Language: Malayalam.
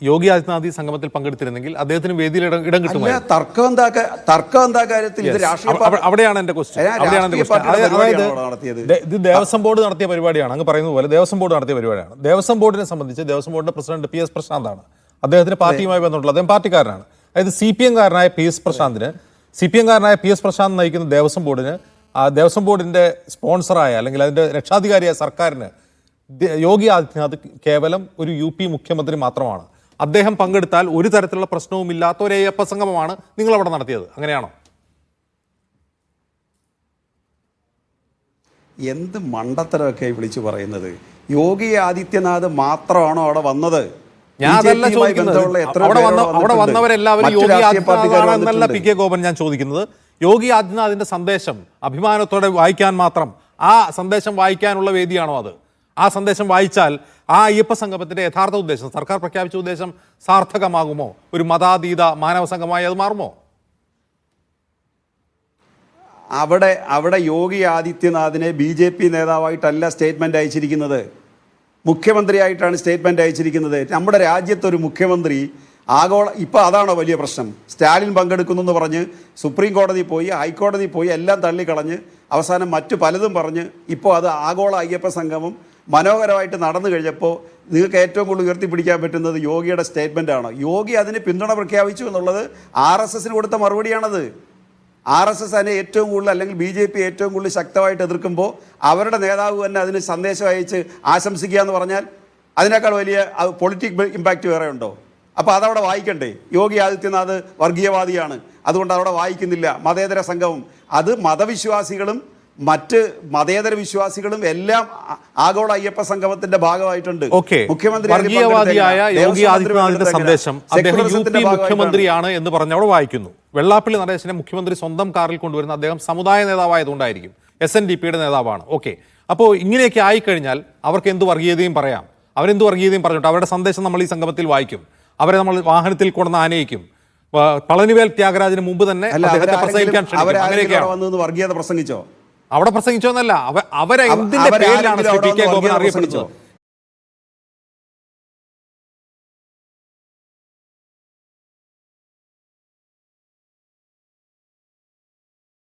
യോഗി ആദിത്യനാഥ് ഈ സംഗമത്തിൽ പങ്കെടുത്തിരുന്നെങ്കിൽ അദ്ദേഹത്തിന് വേദിയിൽ ഇടം കിട്ടുമായിരുന്നു. തർക്കം എന്താ കാര്യത്തിൽ ഇത് അവിടെയാണ് എന്റെ ക്വസ്റ്റ്യൻ. അതായത് ഇത് ദേവസ്വം ബോർഡ് നടത്തിയ പരിപാടിയാണ്. അങ്ങ് പറയുന്നത് പോലെ ദേവസ്വം ബോർഡ് നടത്തിയ പരിപാടിയാണ്. ദേവസ്വം ബോർഡിനെ സംബന്ധിച്ച് ദേവസ്വം ബോർഡിന്റെ പ്രസിഡന്റ് പി എസ് പ്രശാന്താണ്. അദ്ദേഹത്തിന് പാർട്ടിയുമായി ബന്ധമുള്ള അദ്ദേഹം പാർട്ടിക്കാരനാണ്. അതായത് സി പി എംകാരനായ പി എസ് പ്രശാന്ത് നയിക്കുന്ന ദേവസ്വം ബോർഡിന് ദേവസ്വം ബോർഡിന്റെ സ്പോൺസറായ അല്ലെങ്കിൽ അതിന്റെ രക്ഷാധികാരിയായ സർക്കാരിന് യോഗി ആദിത്യനാഥ് കേവലം ഒരു UP മുഖ്യമന്ത്രി മാത്രമാണ്. അദ്ദേഹം പങ്കെടുത്താൽ ഒരു തരത്തിലുള്ള പ്രശ്നവും ഇല്ലാത്ത ഒരു അയ്യപ്പ സംഗമമാണ് നിങ്ങൾ അവിടെ നടത്തിയത്. അങ്ങനെയാണോ? എന്ത് മണ്ടത്തരമൊക്കെ വിളിച്ചു പറയുന്നത്? യോഗി ആദിത്യനാഥ് മാത്രമാണോ അവിടെ വന്നത്? ഞാൻ അതല്ല ചോദിക്കുന്നത്. അവിടെ വന്നവരെല്ലാവരും യോഗി ആദിത്യനാഥ് എന്നല്ല പി കെ ഗോപൻ ഞാൻ ചോദിക്കുന്നത്. യോഗി ആദിത്യനാഥിന്റെ സന്ദേശം അഭിമാനത്തോടെ വായിക്കാൻ മാത്രം, ആ സന്ദേശം വായിക്കാനുള്ള വേദിയാണോ അത്? ആ സന്ദേശം വായിച്ചാൽ ആ അയ്യപ്പ സംഗമത്തിന്റെ യഥാർത്ഥ ഉദ്ദേശം, സർക്കാർ പ്രഖ്യാപിച്ച ഉദ്ദേശം സാർത്ഥകമാകുമോ? ഒരു മതാതീത മാനവ സംഘമായി അത് മാറുമോ? അവിടെ യോഗി ആദിത്യനാഥിനെ BJP നേതാവായിട്ടല്ല സ്റ്റേറ്റ്മെന്റ് അയച്ചിരിക്കുന്നത്, മുഖ്യമന്ത്രിയായിട്ടാണ് സ്റ്റേറ്റ്മെന്റ് അയച്ചിരിക്കുന്നത്. നമ്മുടെ രാജ്യത്തൊരു മുഖ്യമന്ത്രി ഇപ്പോൾ അതാണോ വലിയ പ്രശ്നം? സ്റ്റാലിൻ പങ്കെടുക്കുന്നു എന്ന് പറഞ്ഞ് സുപ്രീം കോടതി പോയി, ഹൈക്കോടതി പോയി, എല്ലാം തള്ളിക്കളഞ്ഞ് അവസാനം മറ്റു പലതും പറഞ്ഞ് ഇപ്പോൾ അത് ആഗോള അയ്യപ്പ സംഗമം മനോഹരമായിട്ട് നടന്നു കഴിഞ്ഞപ്പോൾ നിങ്ങൾക്ക് ഏറ്റവും കൂടുതൽ ഉയർത്തിപ്പിടിക്കാൻ പറ്റുന്നത് യോഗിയുടെ സ്റ്റേറ്റ്മെൻറ്റാണ്. യോഗി അതിന് പിന്തുണ പ്രഖ്യാപിച്ചു എന്നുള്ളത് RSSന് കൊടുത്ത മറുപടിയാണത്. RSS അതിനെ ഏറ്റവും കൂടുതൽ അല്ലെങ്കിൽ BJP ഏറ്റവും കൂടുതൽ ശക്തമായിട്ട് എതിർക്കുമ്പോൾ അവരുടെ നേതാവ് തന്നെ അതിന് സന്ദേശം അയച്ച് ആശംസിക്കുക എന്ന് പറഞ്ഞാൽ അതിനേക്കാൾ വലിയ പൊളിറ്റിക്കൽ ഇമ്പാക്റ്റ് വേറെ ഉണ്ടോ? അപ്പോൾ അതവിടെ വായിക്കണ്ടേ? യോഗി ആദിത്യനാഥ് വർഗീയവാദിയാണ്, അതുകൊണ്ട് അവിടെ വായിക്കുന്നില്ല. മതേതര സംഘവും അത് മതവിശ്വാസികളും മറ്റ് മതേതര വിശ്വാസികളും എല്ലാം ആഗോള അയ്യപ്പ സംഗമത്തിന്റെ ഭാഗമായിട്ടുണ്ട്. വർഗീയവാദിയായ യോഗി ആദിത്യനാഥിന്റെ സന്ദേശം അദ്ദേഹം UP മുഖ്യമന്ത്രിയാണ് എന്ന് പറഞ്ഞ് അവിടെ വായിക്കുന്നു. വെള്ളാപ്പള്ളി നടേശനെ മുഖ്യമന്ത്രി സ്വന്തം കാറിൽ കൊണ്ടുവരുന്ന അദ്ദേഹം സമുദായ നേതാവായതുകൊണ്ടായിരിക്കും, SNDPയുടെ നേതാവാണ്. ഓക്കെ, അപ്പോൾ ഇങ്ങനെയൊക്കെ ആയിക്കഴിഞ്ഞാൽ അവർക്ക് എന്ത് വർഗീയതയും പറയാം. അവരെന്ത് വർഗീയതയും പറഞ്ഞിട്ട് അവരുടെ സന്ദേശം നമ്മൾ ഈ സംഗമത്തിൽ വായിക്കും. അവരെ നമ്മൾ വാഹനത്തിൽ കൊണ്ടുവന്ന് ആനയിക്കും. പളനിവേൽ ത്യാഗരാജന് മുമ്പ് തന്നെ പ്രസംഗിക്കാൻ വർഗീയത പ്രസംഗിച്ചോ? അവിടെ പ്രസംഗിച്ചോന്നല്ല, അവരെ എന്തിന്റെ പേരിലാണ് പി കെ ഗോപൻ അറിയപ്പെടുന്നത്?